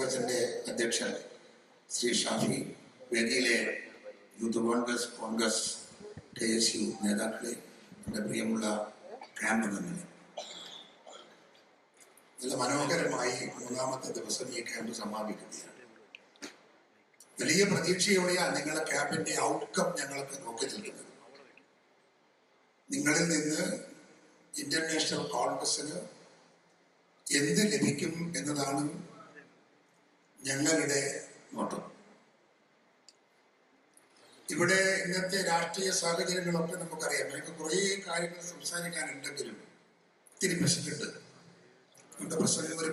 കോൺഗ്രസിന്റെ അധ്യക്ഷൻ Shri Shafi, വേദിയിലെ youth Congress KSU നേതാക്കളെ, എൻ്റെ പ്രിയമുള്ള ക്യാമ്പ് അംഗങ്ങളെ, നല്ല മനോഹരമായി മൂന്നാമത്തെ ദിവസം ഈ ക്യാമ്പ് സമാപിക്കുകയാണ്. വലിയ പ്രതീക്ഷയോടെയാണ് നിങ്ങളുടെ ക്യാമ്പിന്റെ ഔട്ട്കം ഞങ്ങൾക്ക് നോക്കി നിൽക്കുന്നത്. നിങ്ങളിൽ നിന്ന് ഇന്ത്യൻ നാഷണൽ കോൺഗ്രസിന് എന്ത് ലഭിക്കും എന്നതാണ് ഞങ്ങളുടെ നോട്ടം. ഇവിടെ ഇന്നത്തെ രാഷ്ട്രീയ സാഹചര്യങ്ങളൊക്കെ നമുക്കറിയാം. എനിക്ക് കുറേ കാര്യങ്ങൾ സംസാരിക്കാനുണ്ടെങ്കിലും ഇത്തിരി പ്രശ്നമുണ്ട്. നമ്മുടെ പ്രശ്നങ്ങൾ ഒരു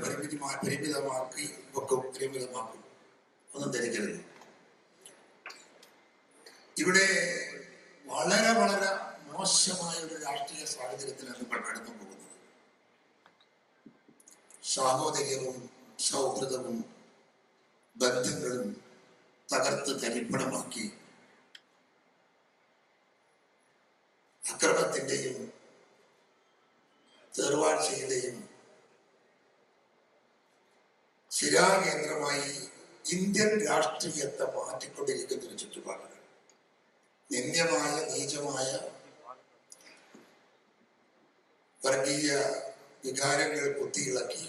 പരിമിതമാക്കും, ഒന്നും ധരിക്കരുത്. ഇവിടെ വളരെ വളരെ മോശമായ ഒരു രാഷ്ട്രീയ സാഹചര്യത്തിലാണ് നമ്മൾ കടന്നു പോകുന്നത്. സാഹോദര്യവും സൗഹൃദവും ബന്ധങ്ങളും തകർത്ത് തരിപ്പണമാക്കി അക്രമത്തിന്റെയും തേർവാഴ്ചയുടെയും ശിലാകേന്ദ്രമായി ഇന്ത്യൻ രാഷ്ട്രീയത്തെ മാറ്റിക്കൊണ്ടിരിക്കുന്ന ഒരു ചുറ്റുപാടാണ്. നിന്ദ്യമായ നീചമായ വർഗീയ വികാരങ്ങൾ കുത്തിയിളക്കി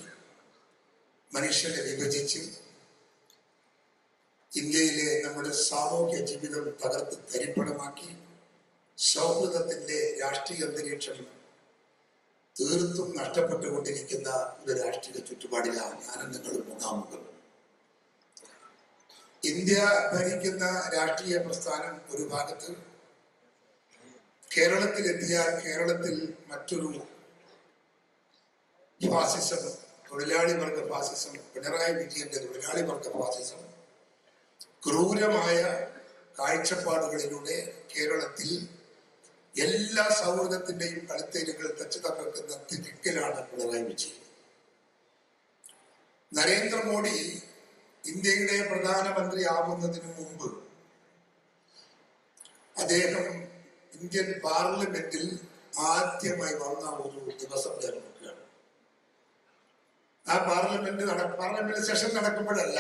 മനുഷ്യനെ വിഭജിച്ച് ഇന്ത്യയിലെ നമ്മുടെ സാമൂഹ്യ ജീവിതം തകർത്ത് തരിപ്പണമാക്കി സൗഹൃദത്തിന്റെ രാഷ്ട്രീയ അന്തരീക്ഷം തീർത്തും നഷ്ടപ്പെട്ടുകൊണ്ടിരിക്കുന്ന ഒരു രാഷ്ട്രീയ ചുറ്റുപാടിലാണ് ഞാനും നിങ്ങളും മുഖാമുഖം. ഇന്ത്യ ഭരിക്കുന്ന രാഷ്ട്രീയ പ്രസ്ഥാനം ഒരു ഭാഗത്ത്, കേരളത്തിലെത്തിയാൽ കേരളത്തിൽ മറ്റൊരു ഫാസിസം, തൊഴിലാളി വർഗ ഫാസിസം, പിണറായി വിജയന്റെ തൊഴിലാളി വർഗ ഫാസിസം ക്രൂരമായ കാഴ്ചപ്പാടുകളിലൂടെ കേരളത്തിൽ എല്ലാ സൗഹൃദത്തിന്റെയും കളിത്തേരുകൾ തച്ചു തകർക്കുന്ന തിരിക്കലാണ് പിണറായി വിജയൻ. നരേന്ദ്രമോദി ഇന്ത്യയുടെ പ്രധാനമന്ത്രി ആവുന്നതിന് മുമ്പ് അദ്ദേഹം ഇന്ത്യൻ പാർലമെന്റിൽ ആദ്യമായി വന്ന ഒരു ദിവസം ഞാൻ നോക്കുകയാണ്. ആ പാർലമെന്റ് സെഷൻ നടക്കുമ്പോഴല്ല,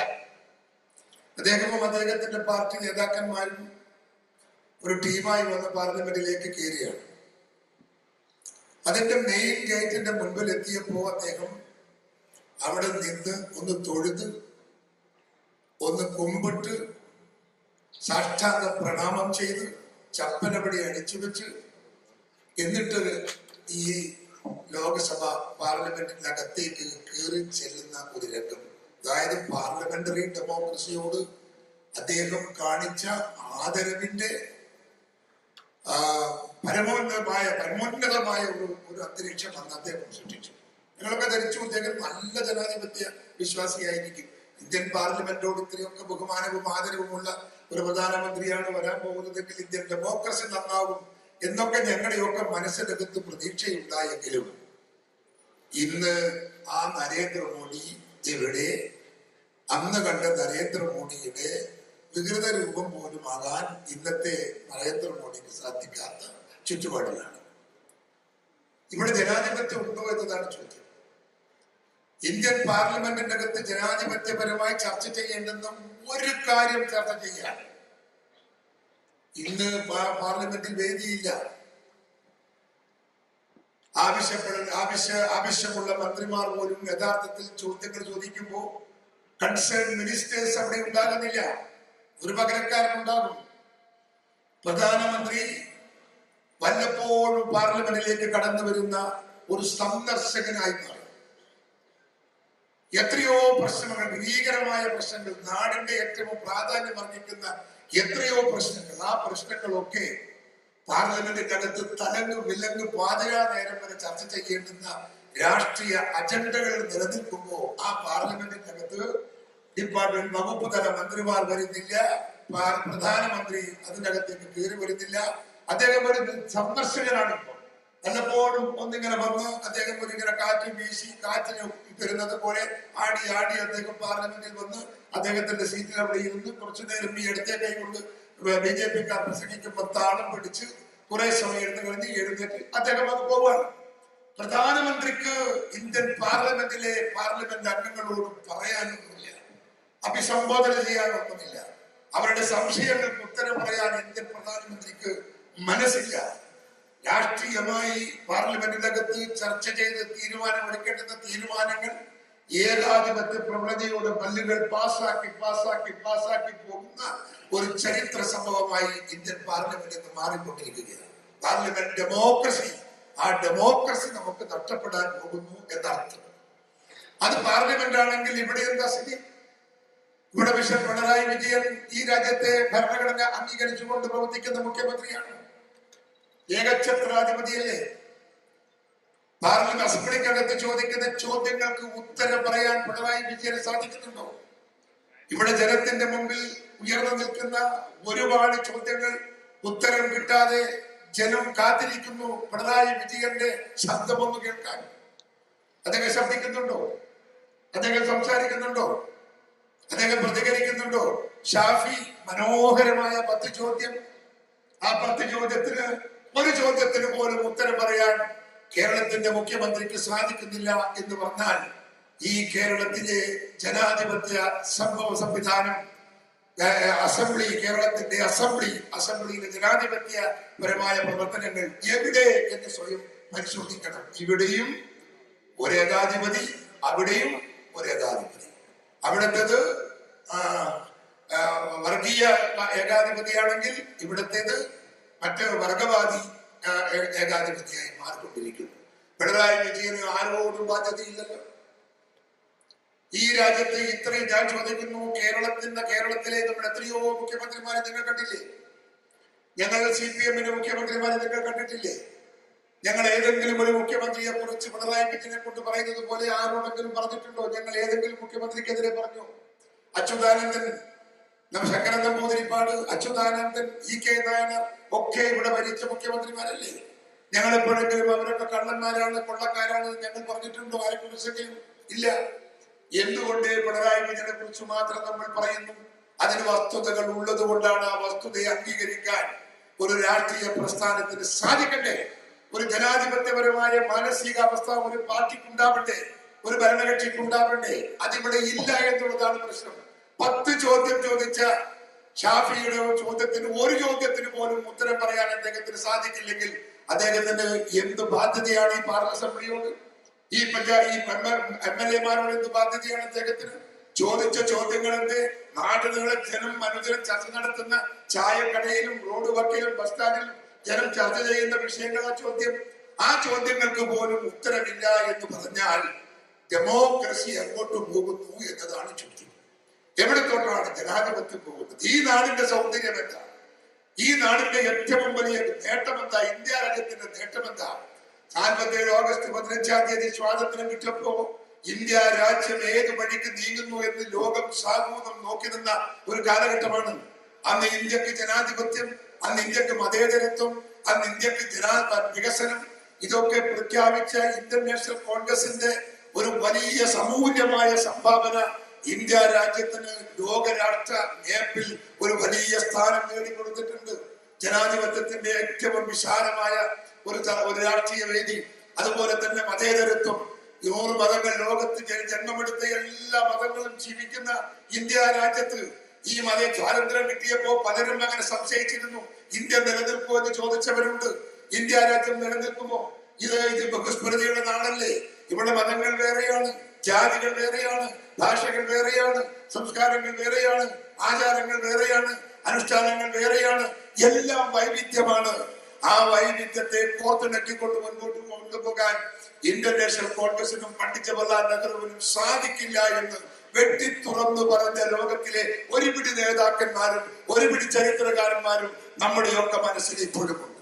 അദ്ദേഹവും അദ്ദേഹത്തിന്റെ പാർട്ടി നേതാക്കന്മാരും ഒരു ടീമായി വന്ന് പാർലമെന്റിലേക്ക് കയറിയാണ്. അതിന്റെ മെയിൻ ഗേറ്റിന്റെ മുൻപിൽ എത്തിയപ്പോ അദ്ദേഹം അവിടെ നിന്ന് ഒന്ന് തൊഴുത്, ഒന്ന് കുമ്പിട്ട്, സാഷ്ടാംഗ പ്രണാമം ചെയ്ത്, ചപ്പലപടി അടിച്ചു വെച്ച്, എന്നിട്ട് ഈ ലോകസഭ പാർലമെന്റിനകത്തേക്ക് കയറി ചെല്ലുന്ന ഒരു രംഗം. അതായത് പാർലമെന്ററി ഡെമോക്രസിയോട് അദ്ദേഹം കാണിച്ച ആദരവിന്റെ പരമോന്നതമായ ഒരു അന്തരീക്ഷം അന്ന് അദ്ദേഹം സൃഷ്ടിച്ചു. ഞങ്ങളൊക്കെ ധരിച്ചു അദ്ദേഹം നല്ല ജനാധിപത്യ വിശ്വാസിയായിരിക്കും. ഇന്ത്യൻ പാർലമെന്റോട് ഇത്രയൊക്കെ ബഹുമാനവും ആദരവുമുള്ള ഒരു പ്രധാനമന്ത്രിയാണ് വരാൻ പോകുന്നതെങ്കിൽ ഇന്ത്യൻ ഡെമോക്രസി നന്നാവും എന്നൊക്കെ ഞങ്ങളുടെയൊക്കെ മനസ്സിനകത്ത് പ്രതീക്ഷയുണ്ടായെങ്കിലും ഇന്ന് ആ നരേന്ദ്രമോദി എവിടെ? അന്ന് കണ്ട നരേന്ദ്രമോദിയുടെ വികൃത രൂപം പോലും ആകാൻ ഇന്നത്തെ നരേന്ദ്രമോദിക്ക് സാധിക്കാത്ത ചുറ്റുപാടിലാണ്. ഇവിടെ ജനാധിപത്യം ഉണ്ടോ എന്നതാണ് ചോദ്യം. ഇന്ത്യൻ പാർലമെന്റിന്റെ അകത്ത് ജനാധിപത്യപരമായി ചർച്ച ചെയ്യേണ്ടുന്ന ഒരു കാര്യം ചർച്ച ചെയ്യാൻ ഇന്ന് പാർലമെന്റിൽ വേദിയില്ല. ആവശ്യമുള്ള മന്ത്രിമാർ പോലും യഥാർത്ഥത്തിൽ ചോദ്യങ്ങൾ ചോദിക്കുമ്പോൾ കൺസേൺ മിനിസ്റ്റേഴ്സ് അവിടെ ഉണ്ടാകുന്നില്ല. ഒരു പകരക്കാരനുണ്ടാകും. പ്രധാനമന്ത്രി വല്ലപ്പോഴും പാർലമെന്റിലേക്ക് കടന്നു വരുന്ന ഒരു സന്ദർശകനായി മാറി. എത്രയോ പ്രശ്നങ്ങൾ, ഭീകരമായ പ്രശ്നങ്ങൾ, നാടിന്റെ ഏറ്റവും പ്രാധാന്യം അർഹിക്കുന്ന എത്രയോ പ്രശ്നങ്ങൾ, ആ പ്രശ്നങ്ങളൊക്കെ പാർലമെന്റിന്റെ അകത്ത് തലങ്ങ് വിലങ്ങ് പാതിരാ നേരം വരെ ചർച്ച ചെയ്യേണ്ടുന്ന രാഷ്ട്രീയ അജണ്ടകൾ നിലനിൽക്കുമ്പോൾ ആ പാർലമെന്റിന്റെ അകത്ത് ഡിപ്പാർട്ട്മെന്റ് വകുപ്പ് തല മന്ത്രിമാർ വരുന്നില്ല, പ്രധാനമന്ത്രി അതിന്റെ അകത്തേക്ക് കയറി വരുന്നില്ല. അദ്ദേഹം ഒരു സന്ദർശകനാണ്. ഇപ്പോൾ വല്ലപ്പോഴും ഒന്നിങ്ങനെ വന്ന് അദ്ദേഹം ഒരിങ്ങനെ കാറ്റ് വീശി കാറ്റിന് തരുന്നത് പോലെ ആടി അദ്ദേഹം പാർലമെന്റിൽ വന്ന് അദ്ദേഹത്തിന്റെ സീറ്റിൽ അവിടെ ഇരുന്ന് കുറച്ചു നേരം ഈ ഇടത്തെ കൈ കൊണ്ട് BJP-ക്കാർ പ്രസംഗിക്കുമ്പോൾ താളം പിടിച്ച് കുറെ സമയം എടുത്ത് കഴിഞ്ഞ് എഴുന്നേറ്റ് അദ്ദേഹം അത് പോവാണ്. പ്രധാനമന്ത്രിക്ക് ഇന്ത്യൻ പാർലമെന്റ് അംഗങ്ങളോട് പറയാനൊന്നുമില്ല. അഭിസംബോധന ചെയ്യാനൊന്നുമില്ല. അവരുടെ സംശയങ്ങൾക്ക് ഉത്തരം പറയാൻ ഇന്ത്യൻ പ്രധാനമന്ത്രിക്ക് മനസ്സില്ല. രാഷ്ട്രീയമായി പാർലമെന്റിനകത്ത് ചർച്ച ചെയ്ത് തീരുമാനമെടുക്കേണ്ടുന്ന തീരുമാനങ്ങൾ ഏകാധിപത്യ പ്രവണതയോടെ ബല്ലുകൾ പാസാക്കി പോകുന്ന ഒരു ചരിത്ര സംഭവമായി ഇന്ത്യൻ പാർലമെന്റ് ഇന്ന് മാറിക്കൊണ്ടിരിക്കുകയാണ്. പാർലമെന്റ് ഡെമോക്രസി, ആ ഡെമോക്രസി നമുക്ക് നഷ്ടപ്പെടാൻ പോകുന്നു എന്നർത്ഥം. അത് പാർലമെന്റ് ആണെങ്കിൽ ഇവിടെ എന്താ സ്ഥിതി? ഇവിടെ മിസ്റ്റർ പിണറായി വിജയൻ ഈ രാജ്യത്തെ ഭരണഘടന അംഗീകരിച്ചുകൊണ്ട് പ്രവർത്തിക്കുന്ന മുഖ്യമന്ത്രിയാണ്. ഏകഛത്രാധിപതിയല്ലേ? പാർലമെന്റ് അസംബ്ലിക്കകത്ത് ചോദിക്കുന്ന ചോദ്യങ്ങൾക്ക് ഉത്തരം പറയാൻ പിണറായി വിജയന് സാധിക്കുന്നുണ്ടോ? ഇവിടെ ജനത്തിന്റെ മുമ്പിൽ ഉയർന്നു നിൽക്കുന്ന ഒരുപാട് ചോദ്യങ്ങൾ ഉത്തരം കിട്ടാതെ ജനം കാത്തിരിക്കുന്നു പിണറായി വിജയന്റെ ശബ്ദമൊന്നു കേൾക്കാൻ. അദ്ദേഹം ശബ്ദിക്കുന്നുണ്ടോ? അദ്ദേഹം സംസാരിക്കുന്നുണ്ടോ? അദ്ദേഹം പ്രതികരിക്കുന്നുണ്ടോ? ഷാഫി മനോഹരമായ 10 ചോദ്യം, ആ 10 ചോദ്യത്തിന് ഒരു ചോദ്യത്തിന് പോലും ഉത്തരം പറയാൻ കേരളത്തിന്റെ മുഖ്യമന്ത്രിക്ക് സാധിക്കുന്നില്ല എന്ന് പറഞ്ഞാൽ ഈ കേരളത്തിലെ ജനാധിപത്യ സംഭവ സംവിധാനം, അസംബ്ലി, കേരളത്തിന്റെ അസംബ്ലിയിലെ ജനാധിപത്യപരമായ പ്രവർത്തനങ്ങൾ എവിടെ എന്ന് സ്വയം പരിശോധിക്കണം. ഇവിടെയും ഒരു ഏകാധിപതി, അവിടെയും ഒരു ഏകാധിപതി. അവിടത്തേത് വർഗീയ ഏകാധിപതിയാണെങ്കിൽ ഇവിടത്തേത് മറ്റ് വർഗവാദി ഏകാധിപതിയായി മാറിക്കൊണ്ടിരിക്കുന്നു. പിണറായി വിജയന് ആരോടും ബാധ്യതയില്ലല്ലോ. ഈ രാജ്യത്ത് ഇത്രയും ഞാൻ ചോദിക്കുന്നു, കേരളത്തിലെ നമ്മൾ എത്രയോ മുഖ്യമന്ത്രിമാരെ നിങ്ങൾ കണ്ടില്ലേ? ഞങ്ങൾ CPM മുഖ്യമന്ത്രിമാരെ നിങ്ങൾ കണ്ടിട്ടില്ലേ? ഞങ്ങൾ ഏതെങ്കിലും ഒരു മുഖ്യമന്ത്രിയെ കുറിച്ച് പിണറായി വിജയനെ കൊണ്ട് പറയുന്നത് പോലെ ആരോടെങ്കിലും പറഞ്ഞിട്ടുണ്ടോ? ഞങ്ങൾ ഏതെങ്കിലും മുഖ്യമന്ത്രിക്കെതിരെ പറഞ്ഞു? അച്യുതാനന്ദൻ, ശങ്കരൻ നമ്പൂതിരിപ്പാട്, അച്യുതാനന്ദൻ, EK നായനാർ ഒക്കെ ഇവിടെ ഭരിച്ച മുഖ്യമന്ത്രിമാരല്ലേ? ഞങ്ങൾ എപ്പോഴെങ്കിലും അവരൊക്കെ കള്ളന്മാരാണ്, കൊള്ളക്കാരാണ് ഞങ്ങൾ പറഞ്ഞിട്ടുണ്ടോ? ആരെക്കുറിച്ചെങ്കിലും ഇല്ല. എന്തുകൊണ്ട് പിണറായി വിജയനെ കുറിച്ച് മാത്രം നമ്മൾ പറയുന്നു? അതിന് വസ്തുതകൾ ഉള്ളത് കൊണ്ടാണ്. ആ വസ്തുതയെ അംഗീകരിക്കാൻ ഒരു രാഷ്ട്രീയ പ്രസ്ഥാനത്തിന് സാധിക്കണ്ടേ? ഒരു ജനാധിപത്യപരമായ മാനസികാവസ്ഥ ഒരു പാർട്ടിക്കുണ്ടാവണ്ടേ? ഒരു ഭരണകക്ഷിക്കുണ്ടാവണ്ടേ? അതിവിടെ ഇല്ല എന്നുള്ളതാണ് പ്രശ്നം. 10 ചോദ്യം ചോദിച്ച ഷാഫിയുടെ ചോദ്യത്തിന് ഒരു ചോദ്യത്തിന് പോലും ഉത്തരം പറയാൻ അദ്ദേഹത്തിന് സാധിക്കില്ലെങ്കിൽ അദ്ദേഹത്തിന് എന്ത് ബാധ്യതയാണ് ഈ പാർലമെന്റ് അസംബ്ലിയോട്, ഈ MLA-മാരോട് എന്ത് ബാധ്യതയാണ് അദ്ദേഹത്തിന്? ചോദിച്ച ചോദ്യങ്ങൾ എന്ത്? നാടുകളെ ജനം അനുദിനം ചർച്ച നടത്തുന്ന ചായക്കടയിലും റോഡ് വക്കിലും ബസ് സ്റ്റാൻഡിലും ജനം ചർച്ച ചെയ്യുന്ന വിഷയങ്ങളാ ചോദ്യം. ആ ചോദ്യങ്ങൾക്ക് പോലും ഉത്തരമില്ല എന്ന് പറഞ്ഞാൽ ഡെമോക്രസി എങ്ങോട്ട് പോകുന്നു എന്നതാണ് ചോദ്യം. എവിടത്തോട്ടാണ് ജനാധിപത്യം പോകുന്നത്? ഈ നാടിന്റെ സൗന്ദര്യം എന്താ? ഈ നാടിന്റെ ഏറ്റവും വലിയ നേട്ടം എന്താ? ഇന്ത്യ രാജ്യത്തിന്റെ നേട്ടം എന്താ? 47 ഓഗസ്റ്റ് 15-ാം തീയതി സ്വാതന്ത്ര്യം കിട്ടിയപ്പോ ഇന്ത്യ രാജ്യം ഏത് വഴിക്ക് നീങ്ങുന്നു എന്ന് ലോകം സാമൂഹ്യം നോക്കി നിന്ന ഒരു കാലഘട്ടമാണ്. അന്ന് ഇന്ത്യക്ക് ജനാധിപത്യം, അന്ന് ഇന്ത്യക്ക് മതേതരത്വം, അന്ന് ഇന്ത്യക്ക് വികസനം, ഇതൊക്കെ പ്രഖ്യാപിച്ച ഇന്ത്യൻ നാഷണൽ കോൺഗ്രസിന്റെ ഒരു വലിയ സമൂല്യമായ സംഭാവന ഇന്ത്യ രാജ്യത്തിന് ലോകരാഷ്ട്ര മേപ്പിൽ ഒരു വലിയ സ്ഥാനം നേടിക്കൊടുത്തിട്ടുണ്ട്. ജനാധിപത്യത്തിന്റെ ഏറ്റവും വിശാലമായ ഒരു രാഷ്ട്രീയ വേദി, അതുപോലെ തന്നെ മതേതരത്വം. 100 മതങ്ങൾ ലോകത്ത് ജന്മമെടുത്ത എല്ലാ മതങ്ങളും ജീവിക്കുന്ന ഇന്ത്യ രാജ്യത്ത് ഈ സ്വാതന്ത്ര്യം കിട്ടിയപ്പോ പലരും അങ്ങനെ സംശയിച്ചിരുന്നു. ഇന്ത്യ നിലനിൽക്കുമോ എന്ന് ചോദിച്ചവരുണ്ട്. ഇന്ത്യ രാജ്യം നിലനിൽക്കുമോ? ഇത് ബഹുസ്മൃതിയുടെ നാടല്ലേ? ഇവിടെ മതങ്ങൾ വേറെയാണ്, ജാതികൾ വേറെയാണ്, ഭാഷകൾ വേറെയാണ്, സംസ്കാരങ്ങൾ വേറെയാണ്, ആചാരങ്ങൾ വേറെയാണ്, അനുഷ്ഠാനങ്ങൾ വേറെയാണ്, എല്ലാം വൈവിധ്യമാണ്. ആ വൈവിധ്യത്തെ കോർത്തിണക്കിക്കൊണ്ട് മുൻപോട്ട് കൊണ്ടുപോകാൻ ഇന്ത്യൻ നാഷണൽ കോൺഗ്രസിനും പണ്ഡിറ്റ് ജവഹർലാൽ നെഹ്റുവിനും സാധിക്കില്ല എന്ന് വെട്ടി തുറന്നു പറഞ്ഞ ലോകത്തിലെ ഒരുപിടി നേതാക്കന്മാരും ഒരുപിടി ചരിത്രകാരന്മാരും നമ്മുടെയൊക്കെ മനസ്സിൽ ഇപ്പോഴുമുണ്ട്.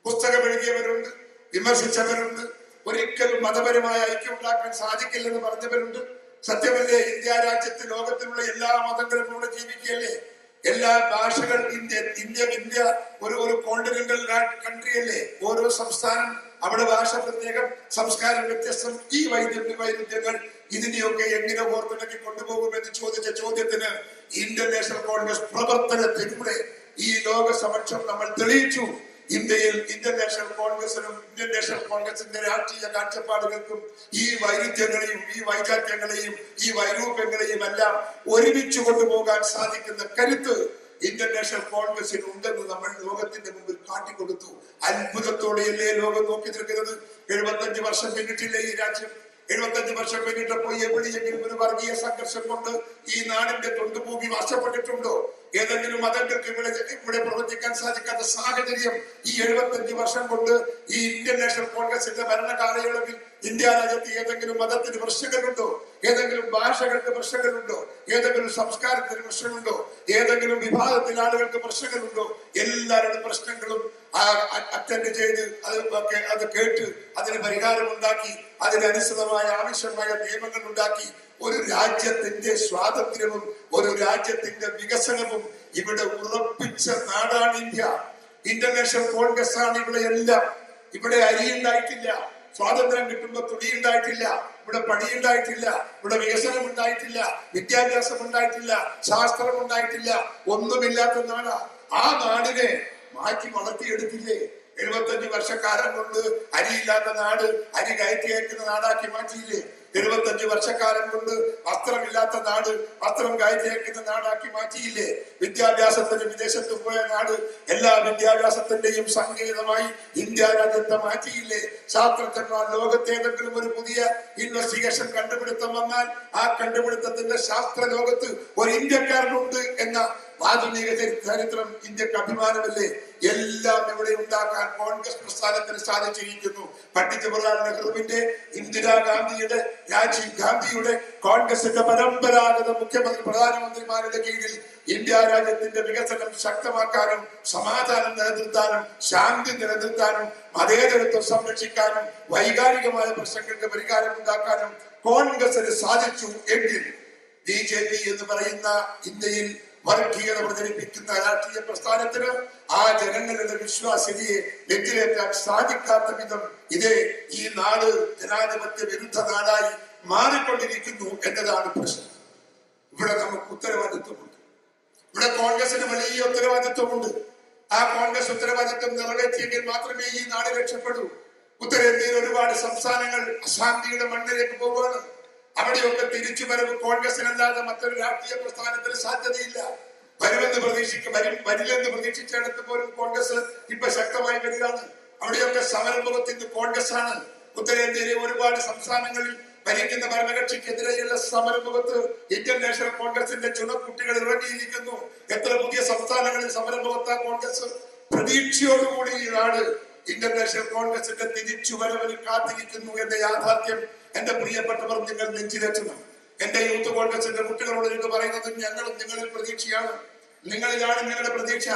പുസ്തകം എഴുതിയവരുണ്ട്, വിമർശിച്ചവരുണ്ട്, ഒരിക്കലും മതപരമായ ഐക്യം ഉണ്ടാക്കാൻ സാധിക്കില്ലെന്ന് പറഞ്ഞവരുണ്ട്. സത്യമല്ലേ? ഇന്ത്യ രാജ്യത്ത് ലോകത്തിലുള്ള എല്ലാ മതങ്ങളും ഇവിടെ ജീവിക്കുകയല്ലേ? എല്ലാ ഭാഷകൾ ഇന്ത്യ ഒരു കോണ്ടിനെന്റൽ കൺട്രി അല്ലേ? ഓരോ സംസ്ഥാനം അവിടെ ഭാഷ പ്രത്യേകം, സംസ്കാരം വ്യത്യസ്തം. ഈ വൈരുദ്ധ്യങ്ങൾ ഇതിനെയൊക്കെ എങ്ങനെ ഓർത്തിണക്കി കൊണ്ടുപോകുമെന്ന് ചോദിച്ച ചോദ്യത്തിന് ഇന്ത്യൻ നാഷണൽ കോൺഗ്രസ് പ്രവർത്തനത്തിലൂടെ ഈ ലോക സമക്ഷം നമ്മൾ തെളിയിച്ചു. ഇന്ത്യയിൽ ഇന്ത്യൻ നാഷണൽ കോൺഗ്രസിനും ഇന്ത്യൻ നാഷണൽ കോൺഗ്രസിന്റെ രാഷ്ട്രീയ കാഴ്ചപ്പാടുകൾക്കും ഈ വൈരുദ്ധ്യങ്ങളെയും ഈ വൈജാത്യങ്ങളെയും ഈ വൈരൂപ്യങ്ങളെയും എല്ലാം ഒരുമിച്ച് കൊണ്ടുപോകാൻ സാധിക്കുന്ന കരുത്ത് ഇന്ത്യൻ നാഷണൽ കോൺഗ്രസിന് ഉണ്ടെന്ന് നമ്മൾ ലോകത്തിന്റെ മുമ്പിൽ കാട്ടിക്കൊടുത്തു. അത്ഭുതത്തോടെയല്ലേ ലോകം നോക്കി നിൽക്കുന്നത്? 75 വർഷം പിന്നിട്ടില്ലേ ഈ രാജ്യം? 75 വർഷം പിന്നിട്ടപ്പോൾ എവിടെയെങ്കിലും ഒരു വർഗീയ സംഘർഷം കൊണ്ട് ഈ നാടിന്റെ തൊണ്ടുഭൂമി നഷ്ടപ്പെട്ടിട്ടുണ്ടോ? ഏതെങ്കിലും മതങ്ങൾക്ക് ഇവിടെ പ്രവർത്തിക്കാൻ സാധിക്കാത്ത സാഹചര്യം ഈ 75 വർഷം കൊണ്ട് ഈ ഇന്ത്യൻ നാഷണൽ കോൺഗ്രസിന്റെ ഭരണ കാലയളവിൽ ഇന്ത്യ രാജ്യത്ത് ഏതെങ്കിലും മതത്തിന് പ്രശ്നങ്ങളുണ്ടോ? ഏതെങ്കിലും ഭാഷകൾക്ക് പ്രശ്നങ്ങളുണ്ടോ? ഏതെങ്കിലും സംസ്കാരത്തിന് പ്രശ്നമുണ്ടോ? ഏതെങ്കിലും വിഭാഗത്തിൽ ആളുകൾക്ക് പ്രശ്നങ്ങളുണ്ടോ? എല്ലാവരുടെ പ്രശ്നങ്ങളും അറ്റൻഡ് ചെയ്ത് അത് കേട്ട് അതിന് പരിഹാരമുണ്ടാക്കി അതിനനുസൃതമായ ആവശ്യമായ നിയമങ്ങൾ ഉണ്ടാക്കി ഒരു രാജ്യത്തിന്റെ സ്വാതന്ത്ര്യവും ഒരു രാജ്യത്തിന്റെ വികസനവും ഇവിടെ ഉറപ്പിച്ച നാടാണ് ഇന്ത്യ. ഇന്റർനാഷണൽ കോൺഗ്രസ് ആണ് ഇവിടെ എല്ലാം. ഇവിടെ അരി ഉണ്ടായിട്ടില്ല, സ്വാതന്ത്ര്യം കിട്ടുമ്പോ തുണി ഉണ്ടായിട്ടില്ല, ഇവിടെ പണിയുണ്ടായിട്ടില്ല, ഇവിടെ വികസനം ഉണ്ടായിട്ടില്ല, വിദ്യാഭ്യാസം ഉണ്ടായിട്ടില്ല, ശാസ്ത്രം ഉണ്ടായിട്ടില്ല, ഒന്നുമില്ലാത്ത നാടാ. ആ നാടിനെ മാറ്റി വളർത്തിയെടുത്തില്ലേ? 75 വർഷക്കാലം കൊണ്ട് അരിയില്ലാത്ത നാട് അരി കയറ്റി അയക്കുന്ന നാടാക്കി മാറ്റിയില്ലേ? 75 വർഷക്കാലം കൊണ്ട് വസ്ത്രമില്ലാത്ത നാട് വസ്ത്രം കയറ്റി അയക്കുന്ന നാടാക്കി മാറ്റിയില്ലേ? വിദ്യാഭ്യാസത്തിന് വിദേശത്ത് പോയ നാട് എല്ലാ വിദ്യാഭ്യാസത്തിന്റെയും സങ്കേതമായി ഇന്ത്യ രാജ്യത്തെ മാറ്റിയില്ലേ? ശാസ്ത്രജ്ഞന്മാർ ലോകത്തെ ഏതെങ്കിലും ഒരു പുതിയ ഇൻവെസ്റ്റിഗേഷൻ കണ്ടുപിടുത്തം വന്നാൽ ആ കണ്ടുപിടുത്തത്തിന്റെ ശാസ്ത്ര ലോകത്ത് ഒരു ഇന്ത്യക്കാരനുണ്ട് എന്ന ആധുനിക ചരിത്രം ഇന്ത്യക്ക് അഭിമാനമല്ലേ? എല്ലാം ഇവിടെ ഉണ്ടാക്കാൻ കോൺഗ്രസ് പ്രസ്ഥാനത്തിന് സാധിച്ചിരിക്കുന്നു. പണ്ഡിറ്റ് ജവഹർലാൽ നെഹ്റുവിന്റെ, ഇന്ദിരാഗാന്ധിയുടെ, രാജീവ് ഗാന്ധിയുടെ, കോൺഗ്രസിന്റെ പരമ്പരാഗത പ്രധാനമന്ത്രിമാരുടെ കീഴിൽ ഇന്ത്യ രാജ്യത്തിന്റെ വികസനം ശക്തമാക്കാനും സമാധാനം നിലനിർത്താനും ശാന്തി നിലനിർത്താനും മതേതരത്വം സംരക്ഷിക്കാനും വൈകാരികമായ പ്രശ്നങ്ങൾക്ക് പരിഹാരം ഉണ്ടാക്കാനും കോൺഗ്രസിന് സാധിച്ചു എങ്കിൽ BJP എന്ന് പറയുന്ന ഇന്ത്യയിൽ വർഗീയത പ്രചരിപ്പിക്കുന്ന രാഷ്ട്രീയ പ്രസ്ഥാനത്തിന് ആ ജനങ്ങളുടെ വിശ്വാസ്യതയെ നെറ്റിലേറ്റാൻ സാധിക്കാത്ത വിധം ഇതേ ഈ നാട് ജനാധിപത്യ വിരുദ്ധ നാടായി മാറിക്കൊണ്ടിരിക്കുന്നു എന്നതാണ് പ്രശ്നം. ഇവിടെ നമുക്ക് ഉത്തരവാദിത്വമുണ്ട്. ഇവിടെ കോൺഗ്രസിന് വലിയ ഉത്തരവാദിത്വമുണ്ട്. ആ കോൺഗ്രസ് ഉത്തരവാദിത്വം നിറവേറ്റിയെങ്കിൽ മാത്രമേ ഈ നാട് രക്ഷപ്പെടൂ. ഉത്തരേന്ത്യയിൽ ഒരുപാട് സംസ്ഥാനങ്ങൾ അശാന്തിയുടെ മണ്ണിലേക്ക് പോവുകയാണ്. അവിടെയൊക്കെ തിരിച്ചു വരവ് കോൺഗ്രസിനല്ലാതെ മറ്റൊരു രാഷ്ട്രീയ പ്രസ്ഥാനത്തിന് സാധ്യതയില്ല. വരില്ലെന്ന് പ്രതീക്ഷിച്ചിടത്ത് പോലും കോൺഗ്രസ് ഇപ്പൊ ശക്തമായി വരികയാണ്. അവിടെയൊക്കെ സമരമുഖത്തിന്റെ കോൺഗ്രസ് ആണ്. ഉത്തരേന്ത്യയിലെ ഒരുപാട് സംസ്ഥാനങ്ങളിൽ ഭരിക്കുന്ന ഭരണകക്ഷിക്കെതിരെയുള്ള സമരമുഖത്ത് ഇന്ത്യൻ നാഷണൽ കോൺഗ്രസിന്റെ ചുണക്കുട്ടികൾ ഇറങ്ങിയിരിക്കുന്നു. എത്ര പുതിയ സംസ്ഥാനങ്ങളിൽ സമരമുഖത്ത കോൺഗ്രസ്. പ്രതീക്ഷയോടുകൂടി ഈ നാട് ഇന്ത്യൻ നാഷണൽ കോൺഗ്രസിന്റെ തിരിച്ചുവരവിന് കാത്തിരിക്കുന്നു എന്ന യാഥാർത്ഥ്യം എന്റെ പ്രിയപ്പെട്ടവർ നിങ്ങൾ നെഞ്ചിലേറ്റണം. എന്റെ യൂത്ത് കോൺഗ്രസിന്റെ കുട്ടികളോട് എനിക്ക് പറയുന്നത് ഞങ്ങളും നിങ്ങളിൽ പ്രതീക്ഷയാണ്. നിങ്ങളിലാണ് ഞങ്ങളുടെ പ്രതീക്ഷ.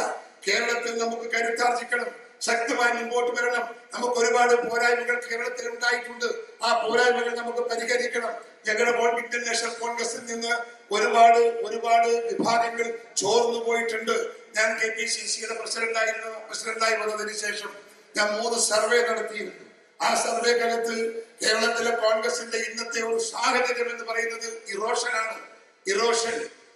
കേരളത്തിൽ നമുക്ക് കരുത്താർജിക്കണം, ശക്തമായി മുമ്പോട്ട് വരണം. നമുക്ക് ഒരുപാട് പോരായ്മകൾ കേരളത്തിൽ ഉണ്ടായിട്ടുണ്ട്. ആ പോരായ്മകൾ നമുക്ക് പരിഹരിക്കണം. ഞങ്ങളുടെ ഇന്ത്യൻ നാഷണൽ കോൺഗ്രസിൽ നിന്ന് ഒരുപാട് വിഭാഗങ്ങൾ ചോർന്നു പോയിട്ടുണ്ട്. ഞാൻ KPCCയുടെ പ്രസിഡന്റായി വന്നതിന് ശേഷം ഞാൻ 3 സർവേ നടത്തിയിരുന്നു. ആ സർവേക്കകത്ത് കേരളത്തിലെ കോൺഗ്രസിന്റെ ഇന്നത്തെ ഒരു സാഹചര്യം എന്ന് പറയുന്നത് ഇറോഷൻ.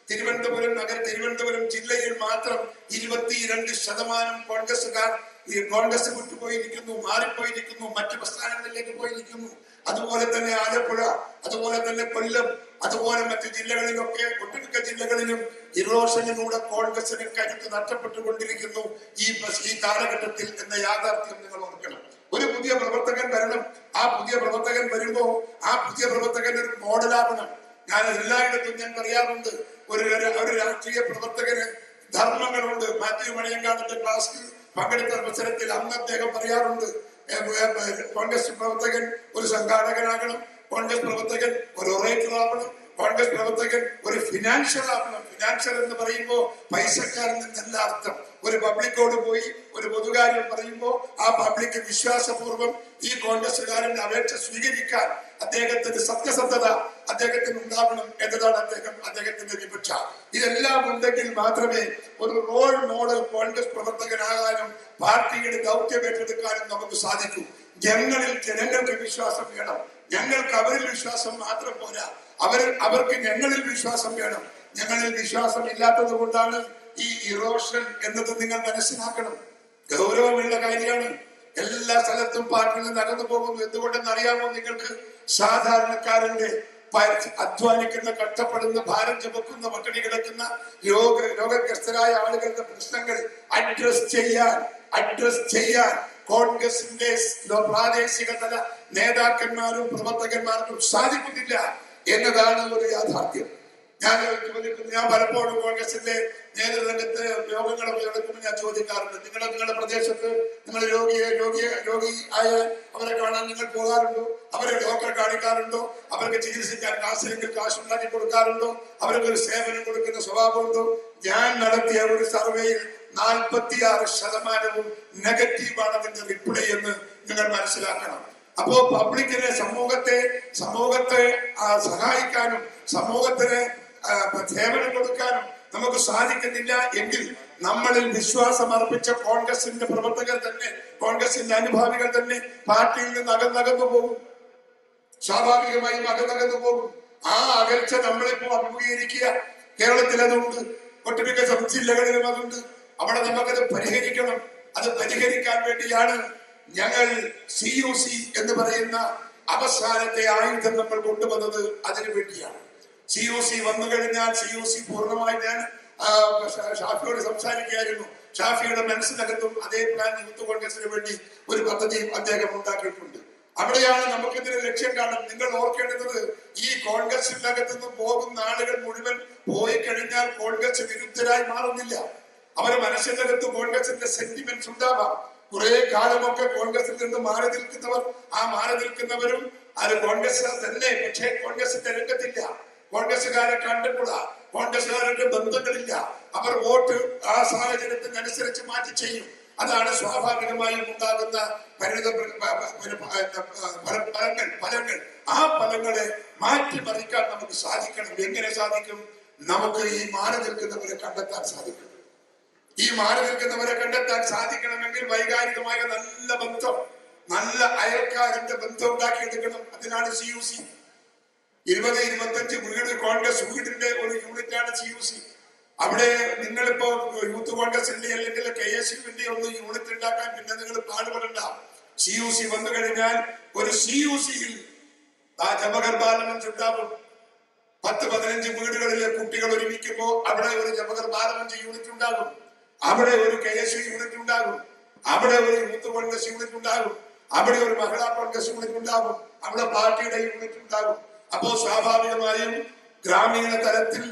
തിരുവനന്തപുരം ജില്ലയിൽ മാത്രം 22% കോൺഗ്രസുകാർ ഈ കോൺഗ്രസ് വിട്ടുപോയിരിക്കുന്നു, മാറിപ്പോയിരിക്കുന്നു, മറ്റു പ്രസ്ഥാനങ്ങളിലേക്ക് പോയിരിക്കുന്നു. അതുപോലെ തന്നെ ആലപ്പുഴ, അതുപോലെ തന്നെ കൊല്ലം, അതുപോലെ മറ്റു ജില്ലകളിലൊക്കെ ഒട്ടുമിക്ക ജില്ലകളിലും ഇറോഷനിലൂടെ കോൺഗ്രസിന് കരുത്ത് നഷ്ടപ്പെട്ടുകൊണ്ടിരിക്കുന്നു ഈ കാലഘട്ടത്തിൽ എന്ന യാഥാർത്ഥ്യം നിങ്ങൾ ഓർക്കണം. ഒരു പുതിയ പ്രവർത്തകൻ വരണം. ആ പുതിയ പ്രവർത്തകൻ വരുമ്പോ ആ പുതിയ പ്രവർത്തകൻ ഒരു മോഡലാവണം. ഞാൻ എല്ലായിടത്തും ഞാൻ പറയാറുണ്ട്, ഒരു രാഷ്ട്രീയ പ്രവർത്തകന് ധർമ്മങ്ങളുണ്ട്. മാത്യു മണിയങ്കാടിന്റെ ക്ലാസ്സിൽ പങ്കെടുത്ത അവസരത്തിൽ അന്ന് അദ്ദേഹം പറയാറുണ്ട്, കോൺഗ്രസ് പ്രവർത്തകൻ ഒരു സംഘാടകനാകണം, കോൺഗ്രസ് പ്രവർത്തകൻ ഒരു ഒറേറ്റർ ആവണം, കോൺഗ്രസ് പ്രവർത്തകൻ ഒരു ഫിനാൻഷ്യൽ ആവണം. ഫിനാൻഷ്യൽ എന്ന് പറയുമ്പോൾ പൈസക്കാരൻ എന്നല്ല അർത്ഥം. ഒരു പബ്ലിക്കോട് പോയി ഒരു പൊതുകാര്യം പറയുമ്പോൾ ആ പബ്ലിക് വിശ്വാസപൂർവ്വം ഈ കോൺഗ്രസുകാരന്റെ അപേക്ഷ സ്വീകരിക്കാൻ അദ്ദേഹത്തിന്റെ സത്യസന്ധത അദ്ദേഹത്തിന് ഉണ്ടാവണം എന്നതാണ് അദ്ദേഹത്തിന്റെ വിവക്ഷ. ഇതെല്ലാം ഉണ്ടെങ്കിൽ മാത്രമേ ഒരു റോൾ മോഡൽ കോൺഗ്രസ് പ്രവർത്തകനാകാനും പാർട്ടിയുടെ ദൗത്യം ഏറ്റെടുക്കാനും നമുക്ക് സാധിക്കൂ. ഞങ്ങളിൽ ജനങ്ങൾക്ക് വിശ്വാസം വേണം. ഞങ്ങൾക്ക് അവരിൽ വിശ്വാസം മാത്രം പോരാ, അവർക്ക് ഞങ്ങളിൽ വിശ്വാസം വേണം. ഞങ്ങളിൽ വിശ്വാസം ഇല്ലാത്തത് കൊണ്ടാണ് ഈ ഇറോഷൻ എന്നത് നിങ്ങൾ മനസ്സിലാക്കണം. ഗൗരവമുള്ള കാര്യമാണ്. എല്ലാ സ്ഥലത്തും പാർട്ടിയിൽ നിന്ന് അകന്നു പോകുന്നു. എന്തുകൊണ്ടെന്ന് അറിയാമോ നിങ്ങൾക്ക്? സാധാരണക്കാരന്റെ അധ്വാനിക്കുന്ന, കഷ്ടപ്പെടുന്ന, ഭാരം ചുമക്കുന്ന, പട്ടിണി കിടക്കുന്ന, രോഗഗ്രസ്തരായ ആളുകളുടെ പ്രശ്നങ്ങൾ അഡ്രസ് ചെയ്യാൻ കോൺഗ്രസിന്റെ പ്രാദേശിക തല നേതാക്കന്മാരും പ്രവർത്തകന്മാർക്കും സാധിക്കുന്നില്ല എന്നതാണ് ഒരു യാഥാർത്ഥ്യം. ഞാൻ പലപ്പോഴും കോൺഗ്രസിന്റെ നേതൃരംഗത്ത് യോഗങ്ങളൊക്കെ നടക്കുമ്പോൾ ഞാൻ ചോദിക്കാറുണ്ട്, നിങ്ങളുടെ പ്രദേശത്ത് നിങ്ങൾ രോഗി ആയാൽ അവരെ കാണാൻ നിങ്ങൾ പോകാറുണ്ടോ? അവരെ ഡോക്ടറെ കാണിക്കാറുണ്ടോ? അവർക്ക് ചികിത്സിക്കാൻ കാശില്ലെങ്കിൽ കാശുണ്ടാക്കി കൊടുക്കാറുണ്ടോ? അവർക്ക് ഒരു സേവനം കൊടുക്കുന്ന സ്വഭാവമുണ്ടോ? ഞാൻ നടത്തിയ ഒരു സർവേയിൽ 46% നെഗറ്റീവാണ് അതിന്റെ റിപ്ലൈ എന്ന് നിങ്ങൾ മനസ്സിലാക്കണം. അപ്പോ പബ്ലിക്കിനെ, സമൂഹത്തെ സഹായിക്കാനും സമൂഹത്തിന് സേവനം കൊടുക്കാനും നമുക്ക് സാധിക്കുന്നില്ല എങ്കിൽ നമ്മളിൽ വിശ്വാസം അർപ്പിച്ച കോൺഗ്രസിന്റെ പ്രവർത്തകർ തന്നെ, കോൺഗ്രസിന്റെ അനുഭാവികൾ തന്നെ പാർട്ടിയിൽ നിന്ന് അകന്നകന്നു പോകും. സ്വാഭാവികമായും അകന്നകന്നു പോകും. ആ അകൽച്ച നമ്മളിപ്പോ അഭിമുഖീകരിക്കുക. കേരളത്തിൽ അതുണ്ട്, ഒട്ടുമിക്ക ജില്ലകളിലും അതുണ്ട്. അവിടെ നമുക്കത് പരിഹരിക്കണം. അത് പരിഹരിക്കാൻ വേണ്ടിയാണ് ഞങ്ങൾ CUC എന്ന് പറയുന്ന അവസാനത്തെ ആയുധം നമ്മൾ കൊണ്ടുവന്നത്. അതിനു വേണ്ടിയാണ്. CUC വന്നു കഴിഞ്ഞാൽ CUC പൂർണ്ണമായി, ഞാൻ ഷാഫിയോട് സംസാരിക്കുകയായിരുന്നു. ഷാഫിയുടെ മനസ്സിനകത്തും അതേ പ്ലാൻ യൂത്ത് കോൺഗ്രസിന് വേണ്ടി ഒരു പദ്ധതിയും അദ്ദേഹം ഉണ്ടാക്കിയിട്ടുണ്ട്. അവിടെയാണ് നമുക്കിതിന് ലക്ഷ്യം കാണും. നിങ്ങൾ ഓർക്കേണ്ടത്, ഈ കോൺഗ്രസിന്റെ അകത്ത് നിന്ന് പോകുന്ന ആളുകൾ മുഴുവൻ പോയി കഴിഞ്ഞാൽ കോൺഗ്രസ് വിരുദ്ധരായി മാറുന്നില്ല. അവരുടെ മനസ്സിന്റെ അകത്ത് കോൺഗ്രസിന്റെ സെന്റിമെന്റ്സ് ഉണ്ടാവാം. കുറെ കാലമൊക്കെ കോൺഗ്രസിൽ നിന്ന് മാറി നിൽക്കുന്നവർ, ആ മാറി നിൽക്കുന്നവരും അത് കോൺഗ്രസ് തന്നെ. പക്ഷേ കോൺഗ്രസിന്റെ രംഗത്തില്ല, കോൺഗ്രസുകാരെ കണ്ടിട്ടുള്ള, കോൺഗ്രസുകാരുടെ ബന്ധങ്ങളില്ല. അവർ വോട്ട് ആ സാഹചര്യത്തിനനുസരിച്ച് മാറ്റി ചെയ്യും. അതാണ് സ്വാഭാവികമായും ഉണ്ടാകുന്ന ഫലങ്ങൾ. ആ ഫലങ്ങളെ മാറ്റിമറിക്കാൻ നമുക്ക് സാധിക്കണം. എങ്ങനെ സാധിക്കും? നമുക്ക് ഈ മാറി നിൽക്കുന്നവരെ കണ്ടെത്താൻ സാധിക്കും. ഈ മാറി നിൽക്കുന്നവരെ കണ്ടെത്താൻ സാധിക്കണമെങ്കിൽ വൈകാരികമായ നല്ല ബന്ധം, നല്ല അയൽക്കാരന്റെ ബന്ധം ഉണ്ടാക്കിയെടുക്കണം. അതിനാണ് CUC. 20-25 വീട് കോൺഗ്രസ് വീടിന്റെ ഒരു യൂണിറ്റാണ് CUC. അവിടെ നിങ്ങളിപ്പോ യൂത്ത് കോൺഗ്രസിന്റെ അല്ലെങ്കിൽ KSUവിന്റെ ഒന്ന് യൂണിറ്റ് ഉണ്ടാക്കാൻ പിന്നെ നിങ്ങൾ പാടുപെടണ്ട. CUC വന്നു കഴിഞ്ഞാൽ ഒരു CUCയിൽ ആ ജവഹർ ബാലമഞ്ച് ഉണ്ടാവും. 10-15 വീടുകളിലെ കുട്ടികൾ ഒരുമിക്കുമ്പോ അവിടെ ഒരു ജവഹർ ബാലമഞ്ച് യൂണിറ്റ് ഉണ്ടാകും. അവിടെ ഒരു KSU യൂണിറ്റ് ഉണ്ടാകും. അവിടെ ഒരു യൂത്ത് കോൺഗ്രസ് യൂണിറ്റ് ഉണ്ടാകും. അവിടെ ഒരു മഹിളാ കോൺഗ്രസ് യൂണിറ്റ് ഉണ്ടാകും. അവിടെ പാർട്ടിയുടെ യൂണിറ്റ് ഉണ്ടാകും. അപ്പോ സ്വാഭാവികമായും ഗ്രാമീണ തലത്തിൽ,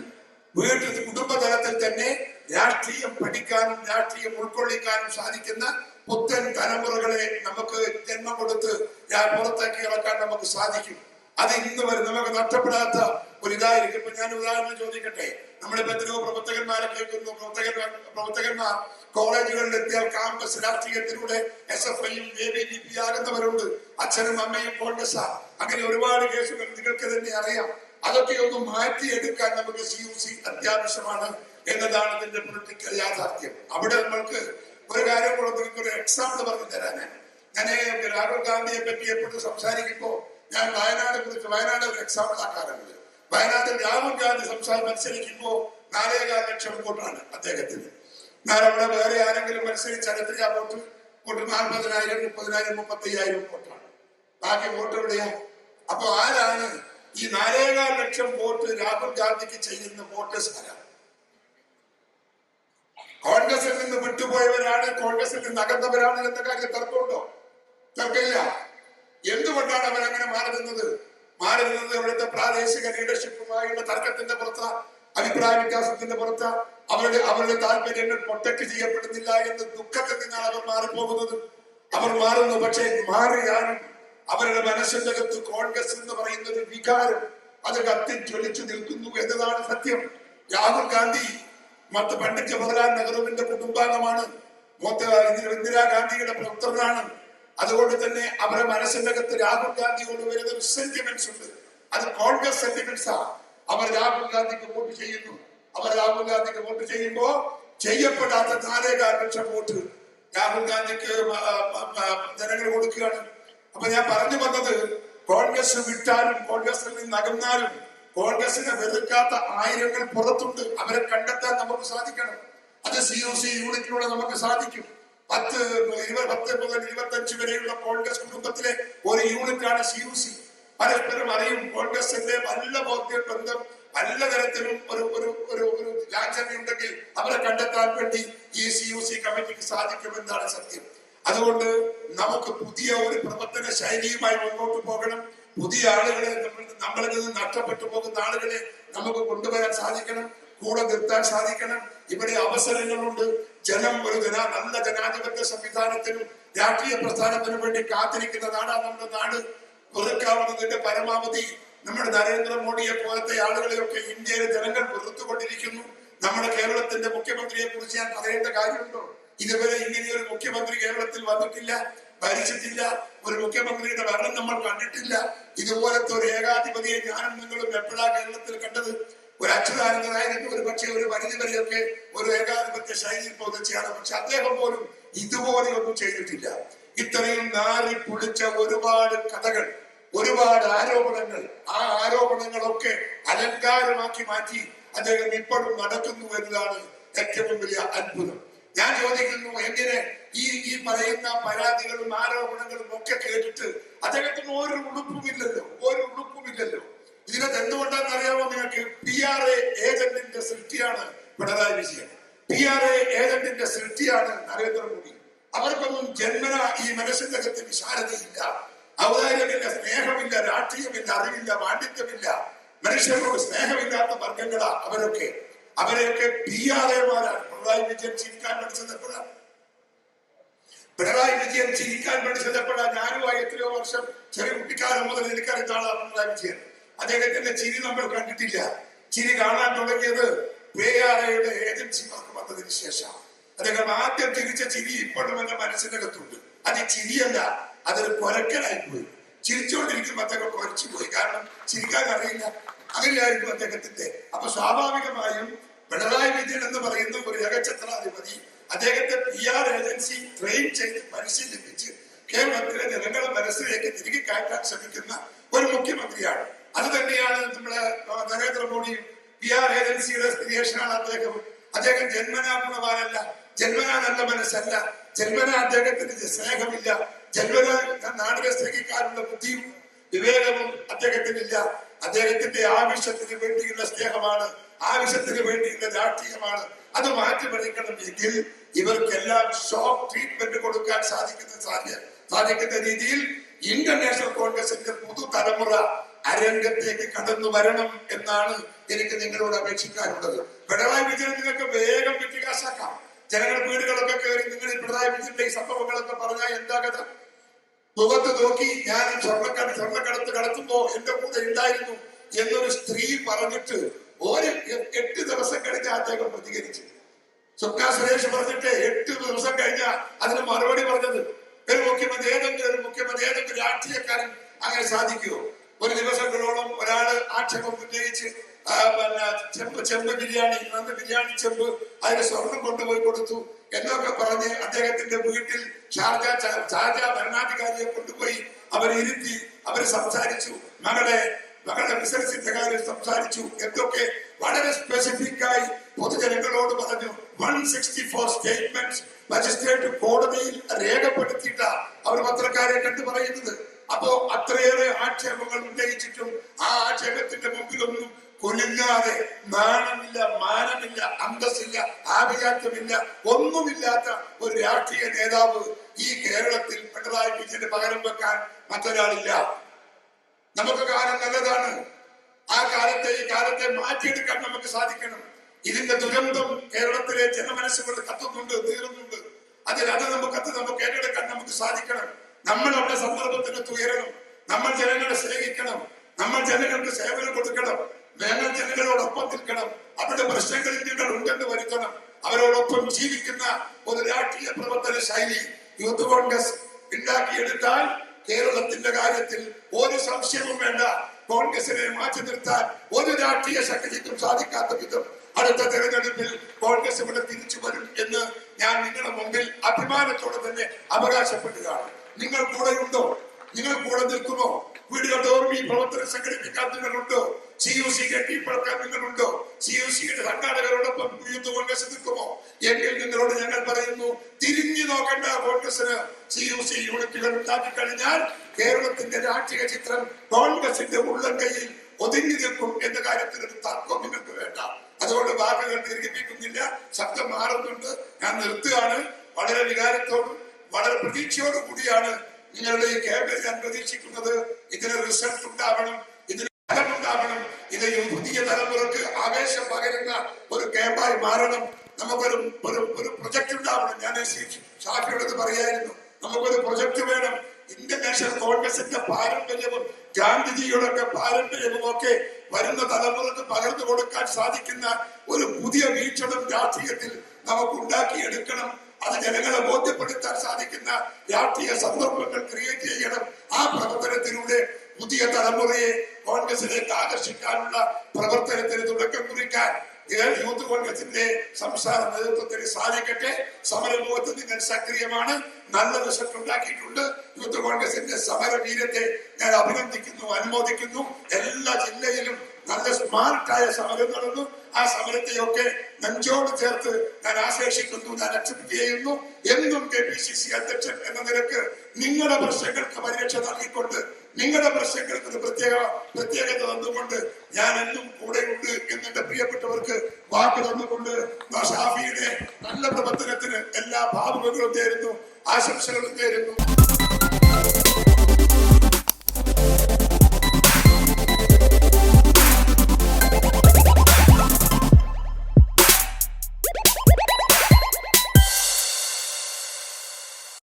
കുടുംബ തലത്തിൽ തന്നെ രാഷ്ട്രീയം പഠിക്കാനും രാഷ്ട്രീയം ഉൾക്കൊള്ളിക്കാനും സാധിക്കുന്ന പുത്തൻ തലമുറകളെ നമുക്ക് ജന്മം കൊടുത്ത് പുറത്തേക്ക് ഇറക്കാൻ നമുക്ക് സാധിക്കും. അത് ഇന്ന് വരെ നമുക്ക് നഷ്ടപ്പെടാത്ത ഒരു ഇതായിരിക്കും. ഇപ്പൊ ഞാൻ ഉദാഹരണം ചോദിക്കട്ടെ, നമ്മളിപ്പോ എത്രയോ പ്രവർത്തകന്മാരെ കേൾക്കുന്നു. പ്രവർത്തകന്മാർ കോളേജുകളിൽ എത്തിയാൽ ക്യാമ്പസ് രാഷ്ട്രീയത്തിലൂടെ SFIയും ABVP ആകുന്നവരുണ്ട്. അച്ഛനും അമ്മയും കോൺഗ്രസാ. അങ്ങനെ ഒരുപാട് കേസുകൾ നിങ്ങൾക്ക് തന്നെ അറിയാം. അതൊക്കെ ഒന്ന് മാറ്റിയെടുക്കാൻ നമുക്ക് CUC അത്യാവശ്യമാണ് എന്നതാണ് ഇതിന്റെ പൊളിറ്റിക്കൽ യാഥാർത്ഥ്യം. അവിടെ നമ്മൾക്ക് ഒരു കാര്യം കൂടെ നിങ്ങൾക്ക് ഒരു എക്സാമ്പിൾ പറഞ്ഞു തരാൻ. ഞാൻ രാഹുൽ ഗാന്ധിയെ പറ്റി എപ്പോഴും സംസാരിക്കുമ്പോ ഞാൻ വയനാട് ഒരു എക്സാമ്പിൾ ആക്കാറുണ്ട്. വയനാട്ടിൽ രാഹുൽ ഗാന്ധി മത്സരിക്കുമ്പോ 4.25 ലക്ഷം വോട്ടാണ് അദ്ദേഹത്തിന്. ഞാൻ അവിടെ വേറെ ആരെങ്കിലും മത്സരിച്ചാൽ എത്രയാ വോട്ട്? 40,000, 30,000, 35,000 വോട്ടാണ്. ബാക്കി വോട്ട് എവിടെയാ? അപ്പൊ ആരാണ് ഈ 4.25 ലക്ഷം വോട്ട് രാഹുൽ ഗാന്ധിക്ക് ചെയ്യുന്ന വോട്ടേഴ്സ് ആരാണ്? കോൺഗ്രസിൽ നിന്ന് വിട്ടുപോയവരാണ്, കോൺഗ്രസിൽ നിന്ന് അകന്നവരാണ് എന്ന കാര്യം തർക്കമുണ്ടോ? തർക്കമില്ല. എന്തുകൊണ്ടാണ് അവരങ്ങനെ മാറി നിന്നത്? ഇവിടുത്തെ പ്രാദേശിക ലീഡർഷിപ്പുമായുള്ള തർക്കത്തിന്റെ പുറത്ത്, അഭിപ്രായ വ്യത്യാസത്തിന്റെ പുറത്ത് അവരുടെ താല്പര്യങ്ങൾ പ്രൊട്ടക്ട് ചെയ്യപ്പെടുന്നില്ല എന്ന് ദുഃഖത്തിൽ നിന്നാണ് അവർ മാറിപ്പോകുന്നത്. അവർ മാറുന്നു. പക്ഷേ മാറിയാലും അവരുടെ മനസ്സിന്റെ അകത്ത് കോൺഗ്രസ് എന്ന് പറയുന്ന ഒരു വികാരം അത് കത്തിജ്വലിച്ചു നിൽക്കുന്നു എന്നതാണ് സത്യം. രാഹുൽ ഗാന്ധി പണ്ഡിറ്റ് ജവഹർലാൽ നെഹ്റുവിന്റെ കുടുംബാംഗമാണ്. ഇന്ദിരാഗാന്ധിയുടെ പുത്രനാണ്. അതുകൊണ്ട് തന്നെ അവരുടെ മനസ്സിന്റെ അകത്ത് രാഹുൽ ഗാന്ധിയോട് വരുന്ന ഒരു സെന്റിമെന്റ്സ് ഉണ്ട്. അത് കോൺഗ്രസ് സെന്റിമെന്റ്സാ. അവർ രാഹുൽ ഗാന്ധിക്ക് വോട്ട് ചെയ്യുന്നു. അവർ രാഹുൽ ഗാന്ധിക്ക് വോട്ട് ചെയ്യുമ്പോ ചെയ്യപ്പെടാത്ത 4.25 ലക്ഷം വോട്ട് രാഹുൽ ഗാന്ധിക്ക് ജനങ്ങൾ കൊടുക്കുകയാണ്. അപ്പൊ ഞാൻ പറഞ്ഞു വന്നത്, കോൺഗ്രസ് വിട്ടാലും കോൺഗ്രസിൽ നിന്ന് അകന്നാലും കോൺഗ്രസിനെ വെറുക്കാത്ത ആയിരങ്ങൾ പുറത്തുണ്ട്. അവരെ കണ്ടെത്താൻ നമുക്ക് സാധിക്കണം. അത് CUC യൂണിറ്റിലൂടെ നമുക്ക് സാധിക്കും. 10 മുതൽ 25 വരെയുള്ള കോൺഗ്രസ് കുടുംബത്തിലെ ഒരു യൂണിറ്റാണ് CUC. പരസ്പരം അറിയും. കോൺഗ്രസിന്റെ നല്ല ബന്ധം നല്ല തരത്തിലും ഒരു ലാഞ്ചനയുണ്ടെങ്കിൽ അവരെ കണ്ടെത്താൻ വേണ്ടി ഈ CUC കമ്മിറ്റിക്ക് സാധിക്കുമെന്നാണ് സത്യം. അതുകൊണ്ട് നമുക്ക് പുതിയ ഒരു പ്രവർത്തന ശൈലിയുമായി മുന്നോട്ട് പോകണം. പുതിയ ആളുകളെ നമ്മളിൽ നിന്ന് നഷ്ടപ്പെട്ടു പോകുന്ന ആളുകളെ നമുക്ക് കൊണ്ടുവരാൻ സാധിക്കണം, കൂടെ നിർത്താൻ സാധിക്കണം. ഇവിടെ അവസരങ്ങളുണ്ട്. ജനം ഒരു നല്ല ജനാധിപത്യ സംവിധാനത്തിനും രാഷ്ട്രീയ പ്രസ്ഥാനത്തിനും വേണ്ടി കാത്തിരിക്കുന്ന നാടാണ് നമ്മുടെ നാട്. വെറുക്കാവുന്നതിന്റെ പരമാവധി നമ്മുടെ നരേന്ദ്രമോദിയെ പോലത്തെ ആളുകളെയൊക്കെ ഇന്ത്യയിലെ ജനങ്ങൾ വെറുത്തുകൊണ്ടിരിക്കുന്നു. നമ്മുടെ കേരളത്തിന്റെ മുഖ്യമന്ത്രിയെ കുറിച്ച് ഞാൻ പറയേണ്ട കാര്യമുണ്ടോ? ഇതുവരെ ഇങ്ങനെ ഒരു മുഖ്യമന്ത്രി കേരളത്തിൽ വന്നിട്ടില്ല, ഭരിച്ചിട്ടില്ല. ഒരു മുഖ്യമന്ത്രിയുടെ ഭരണം നമ്മൾ കണ്ടിട്ടില്ല. ഇതുപോലത്തെ ഒരു ഏകാധിപതിയെ ഞാനും നിങ്ങളും എപ്പോഴാ കേരളത്തിൽ കണ്ടത്? ഒരു അച്യുതാനന്ദനായിരുന്നു ഒരു പക്ഷേ ഒരു പരിധി വരെയൊക്കെ ഒരു ഏകാധിപത്യ ശൈലിയിൽ പോകുന്നതാണ്. പക്ഷെ അദ്ദേഹം പോലും ഇതുപോലെ ഒന്നും ചെയ്തിട്ടില്ല. ഇത്രയും നാറി പൊളിച്ച ഒരുപാട് കഥകൾ, ഒരുപാട് ആരോപണങ്ങൾ, ആ ആരോപണങ്ങളൊക്കെ അലങ്കാരമാക്കി മാറ്റി അദ്ദേഹം ഇപ്പോഴും നടക്കുന്നു എന്നതാണ് ഏറ്റവും വലിയ അത്ഭുതം. ഞാൻ ചോദിക്കുന്നു, എങ്ങനെ ഈ പറയുന്ന പരാതികളും ആരോപണങ്ങളും ഒക്കെ കേട്ടിട്ട് അദ്ദേഹത്തിന് ഒരു ഉളുപ്പുമില്ലല്ലോ. ഇതിനകത്ത് എന്തുകൊണ്ടാണെന്ന് അറിയാമോ നിങ്ങൾക്ക്? PRA ഏജന്റിന്റെ സൃഷ്ടിയാണ് പിണറായി വിജയൻ. PRA ഏജന്റിന്റെ സൃഷ്ടിയാണ് നരേന്ദ്രമോദി. അവർക്കൊന്നും ജന്മന ഈ മനസ്സിന്റെ അകത്ത് വിശാലതയില്ല, ഔദാര്യമില്ല, സ്നേഹമില്ല, രാഷ്ട്രീയമില്ല, അറിവില്ല, പാണ്ഡിത്യമില്ല. മനുഷ്യരോട് സ്നേഹമില്ലാത്ത വർഗങ്ങളാ അവരെയൊക്കെ PRAമാരാണ്. പിണറായി വിജയൻ ചിരിക്കാൻ പഠിച്ചതെപ്പോഴാ? ഞാനുമായി എത്രയോ വർഷം ചെറിയ കുട്ടിക്കാലം മുതൽ എനിക്കറിയുന്ന ആളാണ് പിണറായി വിജയൻ. അദ്ദേഹത്തിന്റെ ചിരി നമ്മൾ കണ്ടിട്ടില്ല. ചിരി കാണാൻ തുടങ്ങിയത് PRAയുടെ ഏജൻസിമാർക്ക് വന്നതിന് ശേഷം. അദ്ദേഹം ആദ്യം ചിരിച്ച ചിരി ഇപ്പോഴും എന്റെ മനസ്സിനകത്തുണ്ട്. അത് ചിരിയല്ല, അതൊരു കൊരക്കലായി പോയി. ചിരിച്ചുകൊണ്ടിരിക്കുമ്പോ അദ്ദേഹം കൊരച്ചു പോയി. കാരണം ചിരിക്കാൻ അങ്ങനെയായിരുന്നു അദ്ദേഹത്തിന്റെ. അപ്പൊ സ്വാഭാവികമായും പിണറായി വിജയൻ എന്ന് പറയുന്ന ഒരു ഏകഛത്രാധിപതി അദ്ദേഹത്തെ PR ഏജൻസി ട്രെയിൻ ചെയ്ത് പരിശീലിപ്പിച്ച് കേരളത്തിലെ ജനങ്ങളുടെ മനസ്സിലേക്ക് തിരികെ കയറ്റാൻ ശ്രമിക്കുന്ന ഒരു മുഖ്യമന്ത്രിയാണ്. അത് തന്നെയാണ് നമ്മുടെ നരേന്ദ്രമോദിയും. PR ഏജൻസിയുടെ ക്രിയേഷനാണ് അദ്ദേഹം ജന്മനാ ഗുണവാനല്ല, ജന്മനാ നല്ല മനസ്സല്ല, ജന്മനാ അദ്ദേഹത്തിന് സ്നേഹമില്ല, ജന്മനാ നാടിനെ സ്നേഹിക്കാനുള്ള ബുദ്ധിയും വിവേകവും അദ്ദേഹത്തിനില്ല. അദ്ദേഹത്തിന്റെ ആവശ്യത്തിന് വേണ്ടിയുള്ള സ്നേഹമാണ്, ആവശ്യത്തിന് വേണ്ടിയുള്ള രാഷ്ട്രീയമാണ്. അത് മാറ്റിമറിക്കണം എങ്കിൽ ഇവർക്കെല്ലാം ഷോക്ക് ട്രീറ്റ്മെന്റ് കൊടുക്കാൻ സാധിക്കുന്ന രീതിയിൽ ഇന്ത്യൻ നാഷണൽ കോൺഗ്രസിന്റെ പുതുതലമുറ അരംഗത്തേക്ക് കടന്നു വരണം എന്നാണ് എനിക്ക് നിങ്ങളോട് അപേക്ഷിക്കാനുള്ളത്. പിണറായി വിജയൻ നിങ്ങൾക്ക് വേഗം വിദ്യാഭ്യാസാക്കാം. ജനങ്ങൾ വീടുകളൊക്കെ കയറി നിങ്ങൾ ഈ പിണറായി വിജയന്റെ ഈ സംഭവങ്ങളൊക്കെ പറഞ്ഞാൽ എന്താ കഥ? മുഖത്ത് നോക്കി ഞാൻ സ്വർണ്ണക്കടത്ത് കടത്തുമ്പോ എന്റെ കൂടെ ഉണ്ടായിരുന്നു എന്നൊരു സ്ത്രീ പറഞ്ഞിട്ട് 8 ദിവസം കഴിഞ്ഞ അദ്ദേഹം പ്രതികരിച്ചു. സ്വപ്ന സുരേഷ് പറഞ്ഞിട്ട് 8 ദിവസം കഴിഞ്ഞ അതിന് മറുപടി പറഞ്ഞത്. ഒരു മുഖ്യമന്ത്രി ഏതെങ്കിലും രാഷ്ട്രീയക്കാരൻ അങ്ങനെ സാധിക്കുമോ? ഒരു ദിവസങ്ങളോളം ഒരാള് ആക്ഷേപം ഉന്നയിച്ച് ചെമ്പ് ബിരിയാണി ചെമ്പ് അതിന് സ്വർണം കൊണ്ടുപോയി കൊടുത്തു എന്നൊക്കെ പറഞ്ഞ് അദ്ദേഹത്തിന്റെ വീട്ടിൽ ഷാർജ ഭരണാധികാരിയെ കൊണ്ടുപോയി അവരിരുത്തി സംസാരിച്ചു. മകളുടെ ബിസിനസിന്റെ കാര്യം സംസാരിച്ചു. എന്തൊക്കെ വളരെ സ്പെസിഫിക് ആയി പൊതുജനങ്ങളോട് പറഞ്ഞു. 164 സ്റ്റേറ്റ്മെന്റ്സ് മജിസ്ട്രേറ്റ് കോടതിയിൽ രേഖപ്പെടുത്തിയിട്ട അവർ പത്രക്കാരെ കണ്ടു പറയുന്നത്. അപ്പോ അത്രയേറെ ആക്ഷേപങ്ങൾ ഉന്നയിച്ചിട്ടും ആ ആക്ഷേപത്തിന്റെ മുമ്പിലൊന്നും കുലുങ്ങാതെ നാണമില്ല, മാനമില്ല, അന്തസ്സില്ല, ആഭിജാത്യമില്ല, ഒന്നുമില്ലാത്ത ഒരു രാഷ്ട്രീയ നേതാവ് ഈ കേരളത്തിൽ പിണറായി വിജയന് പകരം വെക്കാൻ മറ്റൊരാളില്ല. നമുക്ക് കാലം നല്ലതാണ്. ഈ കാലത്തെ മാറ്റിയെടുക്കാൻ നമുക്ക് സാധിക്കണം. ഇതിന്റെ ദുരന്തം കേരളത്തിലെ ജനമനസ്സുകൾ കത്തുന്നുണ്ട്, നീറുന്നുണ്ട്. അത് നമുക്ക് ഏറ്റെടുക്കാൻ നമുക്ക് സാധിക്കണം. നമ്മൾ അവിടെ സന്ദർഭത്തിന് ഉയരണം. നമ്മൾ ജനങ്ങളെ സ്നേഹിക്കണം. നമ്മൾ ജനങ്ങൾക്ക് സേവനം കൊടുക്കണം. ഞങ്ങൾ ജനങ്ങളോടൊപ്പം നിൽക്കണം. അവരുടെ പ്രശ്നങ്ങളിൽ ഞങ്ങൾ ഉണ്ടെന്ന് വരുത്തണം. അവരോടൊപ്പം ജീവിക്കുന്ന ഒരു രാഷ്ട്രീയ പ്രവർത്തന ശൈലി യൂത്ത് കോൺഗ്രസ് ഉണ്ടാക്കിയെടുത്താൽ കേരളത്തിന്റെ കാര്യത്തിൽ ഒരു സംശയവും വേണ്ട. കോൺഗ്രസിനെ മാറ്റി നിർത്താൻ ഒരു രാഷ്ട്രീയ ശക്തിക്കും സാധിക്കാത്ത വിധം അടുത്ത തെരഞ്ഞെടുപ്പിൽ കോൺഗ്രസ് ഇവിടെ തിരിച്ചു വരും എന്ന് ഞാൻ നിങ്ങളുടെ മുമ്പിൽ അഭിമാനത്തോടെ തന്നെ അവകാശപ്പെടുകയാണ്. നിങ്ങൾ കൂടെയുണ്ടോ? നിങ്ങൾ കൂടെ നിൽക്കുമോ? വീടുകൾ തോറും ഈ പ്രവർത്തനം സംഘടിപ്പിക്കാൻ നിങ്ങളുണ്ടോ? CUC കെട്ടിപ്പടുക്കാൻ നിങ്ങളുണ്ടോ? CUC-യുടെ സംഘാടകരോടൊപ്പം യൂത്ത് കോൺഗ്രസ് നിൽക്കുമോ? എങ്കിൽ നിങ്ങളോട് ഞങ്ങൾ പറയുന്നു, തിരിഞ്ഞു നോക്കേണ്ട കോൺഗ്രസിന്. CUC യൂണിറ്റുകൾ ഉണ്ടാക്കി കഴിഞ്ഞാൽ കേരളത്തിന്റെ രാഷ്ട്രീയ ചിത്രം കോൺഗ്രസിന്റെ ഉള്ളം കയ്യിൽ ഒതുങ്ങി നിൽക്കും എന്ന കാര്യത്തിൽ ഒരു തർക്കം നിങ്ങൾക്ക് വേണ്ട. അതുകൊണ്ട് വാക്കുകൾ ദീർഘിപ്പിക്കുന്നില്ല, ശബ്ദം മാറുന്നുണ്ട്, ഞാൻ നിർത്തുകയാണ്. വളരെ വികാരത്തോടും വളരെ പ്രതീക്ഷയോടും കൂടിയാണ് നിങ്ങളുടെ ഈ ക്യാമ്പിൽ ഞാൻ പ്രതീക്ഷിക്കുന്നത്. ഇതിന് റിസൾട്ട് ഉണ്ടാവണം, ഇതിന് ഫലമുണ്ടാവണം. ഇത് പുതിയ തലമുറക്ക് ആവേശം പകരുന്ന ഒരു ക്യാമ്പായി മാറണം. നമുക്കൊരു ഒരു പ്രൊജക്ട് ഉണ്ടാവണം. ഞാൻ ഷാഫിയോട് പറയായിരുന്നു, നമുക്കൊരു പ്രൊജക്ട് വേണം. ഇന്ത്യൻ നാഷണൽ കോൺഗ്രസിന്റെ പാരമ്പര്യവും ഗാന്ധിജിയുടെ ഒക്കെ പാരമ്പര്യവും ഒക്കെ വരുന്ന തലമുറക്ക് പകർന്നു കൊടുക്കാൻ സാധിക്കുന്ന ഒരു പുതിയ വീക്ഷണം രാഷ്ട്രീയത്തിൽ നമുക്ക് ഉണ്ടാക്കിയെടുക്കണം. അത് ജനങ്ങളെ ബോധ്യപ്പെടുത്താൻ സാധിക്കുന്ന രാഷ്ട്രീയ സന്ദർഭങ്ങൾ ക്രിയേറ്റ് ചെയ്യണം. ആ പ്രവർത്തനത്തിലൂടെ പുതിയ തലമുറയെ കോൺഗ്രസിലേക്ക് ആകർഷിക്കാനുള്ള പ്രവർത്തനത്തിന് തുടക്കം കുറിക്കാൻ യൂത്ത് കോൺഗ്രസിന്റെ സംസ്ഥാന നേതൃത്വത്തിന് സാധിക്കട്ടെ. സമരമുഖത്ത് നിങ്ങൾ സക്രിയമാണ്, നല്ല റിസൾട്ട് ഉണ്ടാക്കിയിട്ടുണ്ട്. യൂത്ത് കോൺഗ്രസിന്റെ സമരവീരത്തെ ഞാൻ അഭിനന്ദിക്കുന്നു, അനുമോദിക്കുന്നു. എല്ലാ ജില്ലയിലും നല്ല സ്മാർട്ടായ സമരം നടന്നു. ആ സമരത്തെയൊക്കെ നെഞ്ചോട് ചേർത്ത് ഞാൻ ആശ്ലേഷിക്കുന്നു, ഞാൻ അക്സെപ്റ്റ് ചെയ്യുന്നു. എന്നും KPCC അധ്യക്ഷൻ എന്ന നിലക്ക് നിങ്ങളുടെ പ്രശ്നങ്ങൾക്ക് പരിരക്ഷ നൽകിക്കൊണ്ട്, നിങ്ങളുടെ പ്രശ്നങ്ങൾക്ക് ഒരു പ്രത്യേകത തന്നുകൊണ്ട് ഞാൻ എന്നും കൂടെയുണ്ട് എന്നെ പ്രിയപ്പെട്ടവർക്ക് വാക്ക് തന്നുകൊണ്ട് ഷാഫിയുടെ നല്ല പ്രവർത്തനത്തിന് എല്ലാ ഭാവുകങ്ങളും നേരുന്നു, ആശംസകളും നേരുന്നു.